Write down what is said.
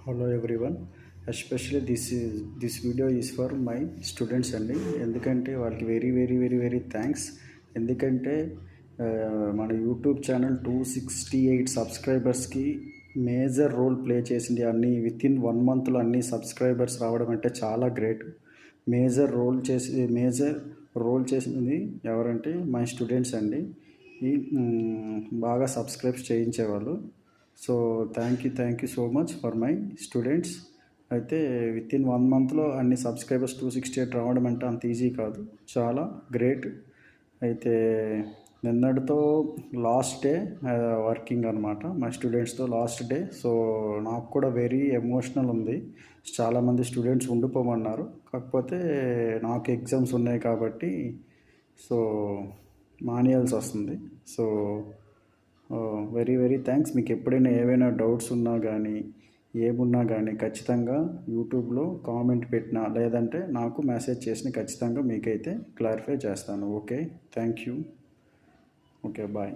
Hello everyone. Especially this video is for my students అండి. ఎందుకంటే వాళ్ళకి వెరీ థ్యాంక్స్. ఎందుకంటే మన యూట్యూబ్ ఛానల్ 268 సబ్స్క్రైబర్స్కి మేజర్ రోల్ ప్లే చేసింది. అన్ని వితిన్ 1 మంత్లో అన్ని సబ్స్క్రైబర్స్ రావడం అంటే చాలా గ్రేట్. మేజర్ రోల్ చేసింది ఎవరంటే మై స్టూడెంట్స్ అండి. ఈ బాగా సబ్స్క్రైబ్ చేయించేవాళ్ళు. So thank you so much for my students. అయితే వితిన్ 1 మంత్లో అన్ని సబ్స్క్రైబర్స్ 268 రావడం అంటే అంత ఈజీ కాదు, చాలా గ్రేట్. అయితే నిన్నటితో లాస్ట్ డే వర్కింగ్ అనమాట, మా స్టూడెంట్స్తో లాస్ట్ డే. సో నాకు కూడా వెరీ ఎమోషనల్ ఉంది. చాలామంది స్టూడెంట్స్ ఉండిపోమన్నారు, కాకపోతే నాకు ఎగ్జామ్స్ ఉన్నాయి కాబట్టి సో మానేయాల్సి వస్తుంది. So very thanks. మీకు ఎప్పుడైనా ఏవైనా డౌట్స్ ఉన్నా కానీ ఏమున్నా కానీ ఖచ్చితంగా యూట్యూబ్లో కామెంట్ పెట్టినా లేదంటే నాకు మెసేజ్ చేసిన ఖచ్చితంగా మీకైతే క్లారిఫై చేస్తాను. Okay, thank you. Okay, bye.